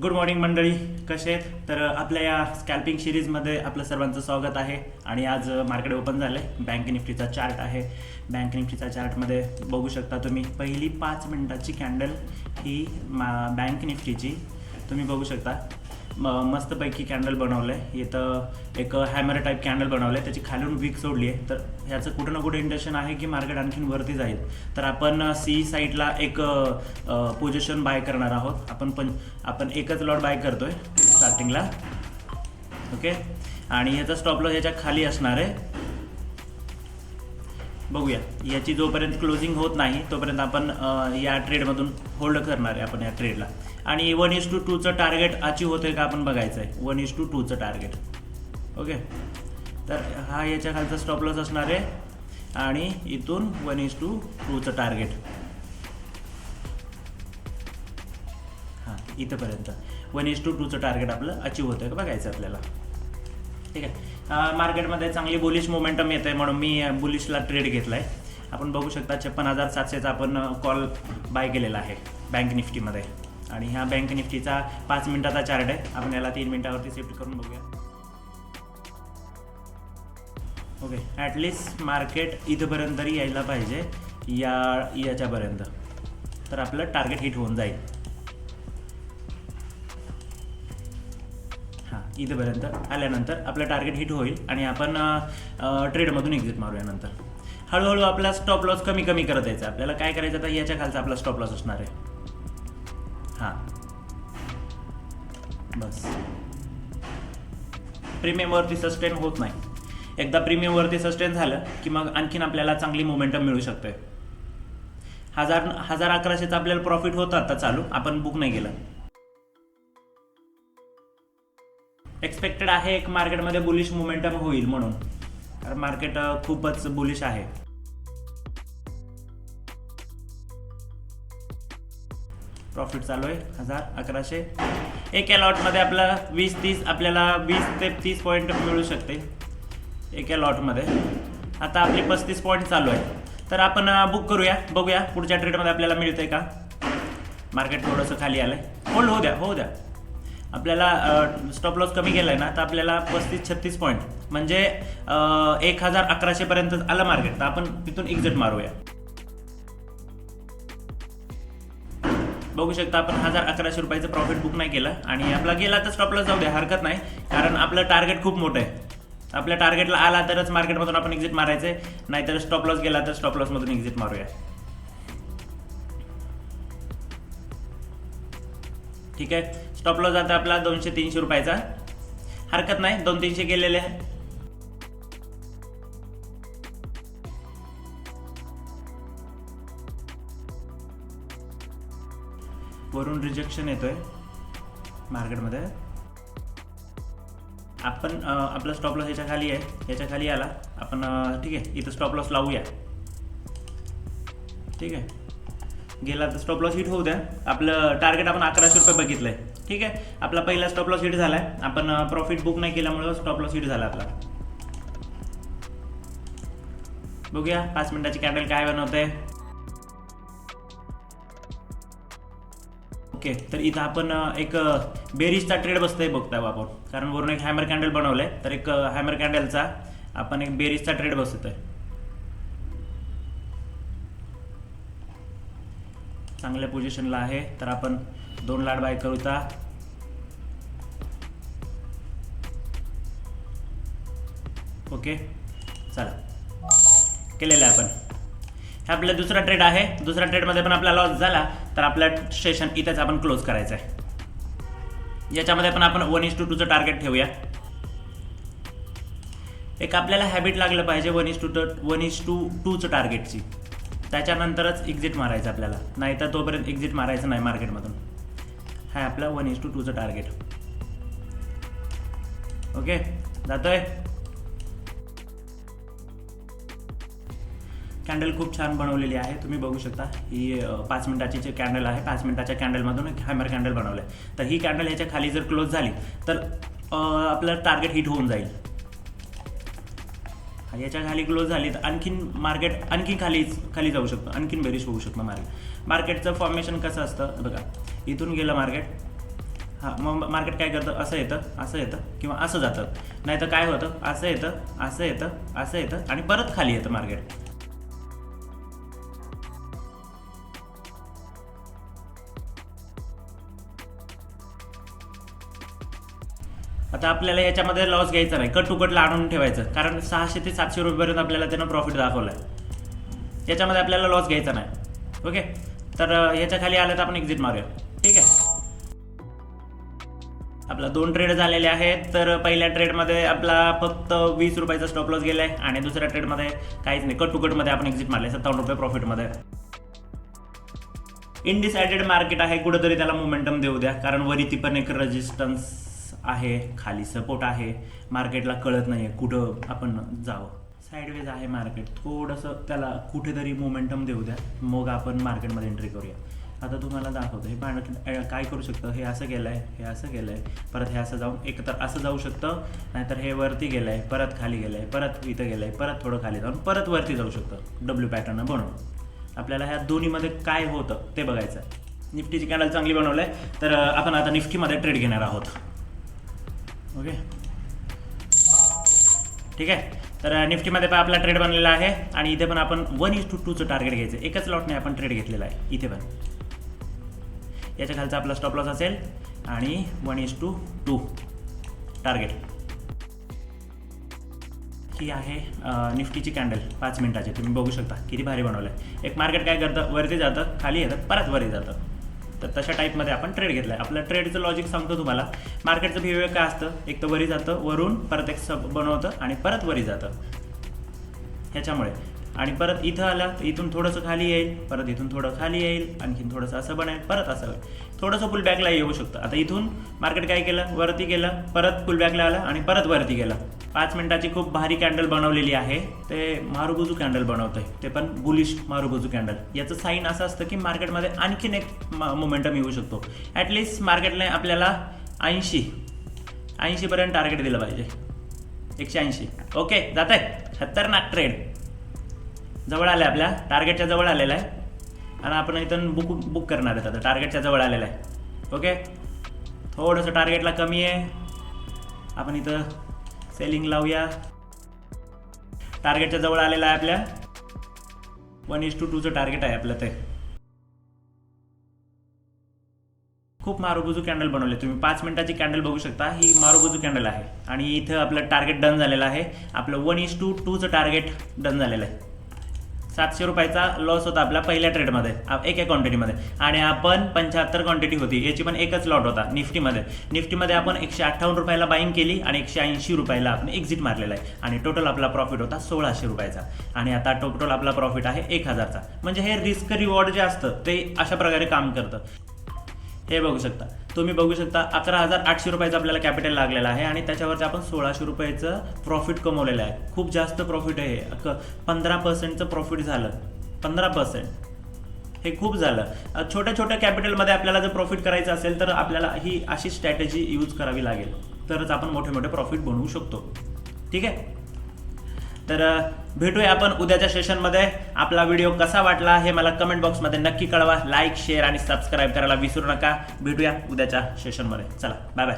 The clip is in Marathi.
गुड मॉर्निंग मंडळी, कसे आहेत? तर आपल्या या स्कॅल्पिंग सिरीजमध्ये आपलं सर्वांचं स्वागत आहे. आणि आज मार्केट ओपन झालं आहे. बँक निफ्टीचा चार्ट आहे. बँक निफ्टीचा चार्टमध्ये बघू शकता तुम्ही पहिली 5 मिनिटाची कॅन्डल ही बँक निफ्टीची तुम्ही बघू शकता. मस्तपैकी कॅन्डल बनवलं आहे. इथं एक हॅमर टाईप कॅन्डल बनवलं आहे, त्याची खालून विक सोडली आहे. तर ह्याचं कुठं ना कुठे इंटेन्शन आहे की मार्केट आणखीन वरती जाईल. तर आपण सी साईडला एक पोझिशन बाय करणार आहोत. आपण एकच लॉट बाय करतोय स्टार्टिंगला. ओके, आणि ह्याचा स्टॉप लॉस ह्याच्या खाली असणार आहे. बघूया, याची जोपर्यंत क्लोजिंग होत नाही तोपर्यंत आपण या ट्रेडमधून होल्ड करणार आहे आपण या ट्रेडला. आणि 1:2चं टार्गेट अचीव होतं का आपण बघायचं आहे. 1:2चं टार्गेट. ओके, तर हा याच्या खालचा स्टॉप लॉस असणार आहे आणि इथून 1:2चं टार्गेट हां इथंपर्यंत 1:2चं टार्गेट आपलं अचीव होतं का बघायचं आपल्याला. ठीक आहे, मार्केटमध्ये चांगली बुलिश मोमेंटम येत आहे म्हणून मी बुलिशला ट्रेड घेतला आहे. आपण बघू शकता 56,700चा आपण कॉल बाय केलेला आहे बँक निफ्टीमध्ये. आणि ह्या बँक निफ्टीचा 5 मिनिटाचा चार्ट आहे. आपण याला 3 मिनिटावरती शिफ्ट करून बघूया. ओके, ॲटलिस्ट मार्केट इथंपर्यंत तरी यायला पाहिजे याच्यापर्यंत, तर आपलं टार्गेट हिट होऊन जाईल. हां, इथंपर्यंत आल्यानंतर आपलं टार्गेट हिट होईल आणि आपण ट्रेडमधून एक्झिट मारूया. नंतर हळूहळू आपला स्टॉप लॉस कमी करत यायचा. आपल्याला काय करायचं तर याच्या खालचा आपला स्टॉप लॉस असणार आहे. हां, बस प्रीमियमवरती सस्टेन होत नाही. एकदा प्रीमियमवरती सस्टेन झालं की मग आणखीन आपल्याला चांगली मोमेंटम मिळू शकते. 1100-1100चं आपल्याला प्रॉफिट होतं आता चालू, आपण बुक नाही केलं. एक्सपेक्टेड आहे एक मार्केटमध्ये बुलिश मोमेंटम होईल म्हणून, कारण मार्केट खूपच बुलिश आहे. प्रॉफिट चालू आहे 1100. एका लॉटमध्ये आपला 20-30 आपल्याला 20 ते 30 पॉईंट मिळू शकते एका लॉटमध्ये. आता आपली 35 पॉईंट चालू आहे, तर आपण बुक करूया. बघूया पुढच्या ट्रेडमध्ये आपल्याला मिळतंय का. मार्केट थोडंसं खाली आलं आहे, होल्ड होऊ द्या. आपल्याला स्टॉप लॉस कमी केला आहे ना, तर आपल्याला 35-36 पॉईंट म्हणजे 1100पर्यंत आलं मार्केट, तर आपण तिथून एक्झिट मारूया. बघू शकता आपण 1100 रुपयाचं प्रॉफिट बुक नाही केलं आणि आपला गेला तर स्टॉप लॉस जाऊ द्या, हरकत नाही, कारण आपलं टार्गेट खूप मोठं आहे. आपल्या टार्गेटला आला तरच मार्केटमधून आपण एक्झिट मारायचं आहे, नाहीतर स्टॉप लॉस गेला तर स्टॉप लॉसमधून एक्झिट मारूया. ठीक आहे, स्टॉप लॉस आता आपला 200-300 रुपयाचा, हरकत नाही. 200-300 गेलेले आहे. वरून रिजेक्शन येतोय मार्केटमध्ये. आपण आपला स्टॉप लॉस ह्याच्या खाली आहे, ह्याच्या खाली आला आपण. ठीक आहे, इथं स्टॉप लॉस लावूया. ठीक आहे, गेला तर स्टॉप लॉस हिट होऊ द्या. आपलं टार्गेट आपण 1100 रुपये बघितलंय. ठीक आहे, आपला पहिला स्टॉप लॉस हिट झालाय. आपण प्रॉफिट बुक नाही केल्यामुळे स्टॉप लॉस हिट झाला आपला. बघूया 5 मिनिटाची कॅन्डल काय बनवते. ओके, तर इथं आपण एक बेरिजचा ट्रेड बसतोय बघताय आपण, कारण वरून एक हॅमर कॅन्डल बनवलंय. तर एक हॅमर कॅन्डलचा आपण एक बेरिजचा ट्रेड बसतोय. चांगल्या पोझिशनला आहे, तर आपण 2 लॉट बाय करूया. ओके, चला केलेलं आहे आपण. हा आपला दुसरा ट्रेड आहे. दुसऱ्या ट्रेडमध्ये पण आपला लॉस झाला तर आपलं सेशन इथेच आपण क्लोज करायचं आहे. याच्यामध्ये पण आपण 1:2चं टार्गेट ठेवूया. एक आपल्याला हॅबिट लागलं पाहिजे 1:2चं टार्गेटची, त्याच्यानंतरच एक्झिट मारायचं आपल्याला, नाहीतर तोपर्यंत एक्झिट मारायचं नाही मार्केटमधून. हा आपला 1:2चं टार्गेट. ओके, जातोय. कॅन्डल खूप छान बनवलेली आहे, तुम्ही बघू शकता. ही 5 मिनिटाची कॅन्डल आहे. 5 मिनिटाच्या कॅन्डलमधून एक हॅमर कॅन्डल बनवलं आहे. तर ही कॅन्डल ह्याच्या खाली जर क्लोज झाली तर आपलं टार्गेट हिट होऊन जाईल. याच्या खाली क्लोज झाली तर आणखीन मार्केट आणखीन खाली जाऊ शकतं, आणखीन बेरिश होऊ शकतं मार्केटचं फॉर्मेशन कसं असतं बघा. इथून गेलं मार्केट, हां, मग मार्केट काय करतं, असं येतं किंवा असं जातं. नाही तर काय होतं, असं येतं आणि परत खाली येतं मार्केट. आता आपल्याला याच्यामध्ये लॉस घ्यायचा नाही, कट टू कटला आणून ठेवायचं, कारण 600 ते 700 रुपयेपर्यंत आपल्याला त्यानं प्रॉफिट दाखवलं आहे. याच्यामध्ये आपल्याला लॉस घ्यायचा नाही. ओके, तर ह्याच्या खाली आलं तर आपण एक्झिट मारूया. ठीक आहे, आपला 2 ट्रेड झालेले आहेत. तर पहिल्या ट्रेडमध्ये आपला फक्त 20 रुपयाचा स्टॉप लॉस गेलाय आणि दुसऱ्या ट्रेडमध्ये काहीच नाही, कट टू कटमध्ये आपण एक्झिट मारले 57 रुपये प्रॉफिटमध्ये. इनडिसायडेड मार्केट आहे, कुठंतरी त्याला मोमेंटम देऊ द्या, कारण वरती पण एक रेजिस्टन्स आहे, खाली सपोर्ट आहे. मार्केटला कळत नाही आहे कुठं आपण जावं, साईडवेज आहे मार्केट, थोडंसं त्याला कुठेतरी मोमेंटम देऊ द्या, मग आपण मार्केटमध्ये एंट्री करूया. आता तुम्हाला दाखवतो हे मार्केट काय करू शकतं. हे असं गेलं आहे, हे असं गेलं आहे, परत हे असं जाऊन एकतर असं जाऊ शकतं, नाहीतर हे वरती गेलं आहे, परत खाली गेलं आहे, परत इथं गेलं आहे, परत थोडं खाली जाऊन परत वरती जाऊ शकतं डब्ल्यू पॅटर्न बनवून. आपल्याला ह्या दोन्हीमध्ये काय होतं ते बघायचं आहे. निफ्टीची कॅन्डल चांगली बनवलं आहे, तर आपण आता निफ्टीमध्ये ट्रेड घेणार आहोत. ओके, ठीक आहे. तर निफ्टीमध्ये पण आपला ट्रेड बनलेला आहे आणि इथे पण आपण 1:2चं टार्गेट घ्यायचं. एकच लॉटने आपण ट्रेड घेतलेला आहे. इथे पण याच्या खालचा आपला स्टॉप लॉस असेल आणि 1:2 टार्गेट. ही आहे निफ्टीची कॅन्डल 5 मिनिटाची. तुम्ही बघू शकता किती भारी बनवलं आहे. एक मार्केट काय करतं, वरती जातं, खाली येतं, परत वरती जातं. तर तशा टाईपमध्ये आपण ट्रेड घेतला आहे. आपलं ट्रेडचं लॉजिक सांगतो तुम्हाला. मार्केटचं बिहेवियर काय असतं, एक तर वरी जातं, वरून परत एक सब बनवतं आणि परत वरी जातं ह्याच्यामुळे. आणि परत इथं आलं, इथून थोडंसं खाली येईल, परत इथून थोडं खाली येईल, आणखीन थोडंसं असं बनेल, परत असं थोडंसं पुलबॅकला येऊ शकतं. आता इथून मार्केट काय केलं, वरती गेलं, परत पुलबॅकला आलं आणि परत वरती गेलं. 5 मिनिटाची खूप भारी कॅन्डल बनवलेली आहे. ते मारुबुजू कॅन्डल बनवतं आहे, ते पण बुलिश मारुबुजू कॅन्डल. याचं साईन असं असतं की मार्केटमध्ये आणखीन एक मोमेंटम येऊ शकतो. ॲटलिस्ट मार्केटने आपल्याला 80 पर्यंत टार्गेट दिलं पाहिजे. 180. ओके, जात आहे. खतरनाक ट्रेड जवळ आलं आहे, आपल्या टार्गेटच्या जवळ आलेलं आहे आणि आपण इथून बुक करणार आहेत. आता टार्गेटच्या जवळ आलेलं आहे. ओके, थोडंसं टार्गेटला कमी आहे, आपण इथं सेलिंग लावूया. टार्गेटच्या जवळ आलेलं आहे आपल्या 1:2चं टार्गेट आहे आपलं. ते खूप मारुबुजू कॅन्डल बनवले तुम्ही. 5 मिनिटाची कॅन्डल बघू शकता, ही मारुबुजू कॅन्डल आहे आणि इथं आपलं टार्गेट डन झालेलं आहे. आपलं 1:2चं टार्गेट डन झालेलं आहे. 700 रुपयाचा लॉस होता आपला पहिल्या ट्रेडमध्ये एका क्वांटिटीमध्ये आणि आपण 75 क्वांटिटी होती, याची पण एकच लॉट होता निफ्टीमध्ये आपण 158 रुपयाला बाईंग केली आणि 180 रुपयाला आपण एक्झिट मारलेला आहे आणि टोटल आपला प्रॉफिट होता 1600 रुपयाचा आणि आता टोटल आपला प्रॉफिट आहे 1000चा. म्हणजे हे रिस्क रिवॉर्ड जे असतं ते अशा प्रकारे काम करतं. हे बघू शकता तुम्ही, बघू शकता 11,800 रुपयाचं आपल्याला कॅपिटल लागलेलं आहे आणि त्याच्यावरती आपण 1600 रुपयाचं प्रॉफिट कमवलेलं आहे. खूप जास्त प्रॉफिट आहे, 15%चं प्रॉफिट झालं. 15% हे खूप झालं. छोट्या छोट्या कॅपिटलमध्ये आपल्याला जर प्रॉफिट करायचं असेल तर आपल्याला ही अशी स्ट्रॅटेजी यूज करावी लागेल, तरच आपण मोठे मोठे प्रॉफिट बनवू शकतो. ठीक आहे, तर भेटूया आपण उद्याच्या सेशनमध्ये. आपला व्हिडिओ कसा वाटला हे मला कमेंट बॉक्समध्ये नक्की कळवा. लाईक, शेअर आणि सबस्क्राईब करायला विसरू नका. भेटूया उद्याच्या सेशनमध्ये. चला, बाय बाय.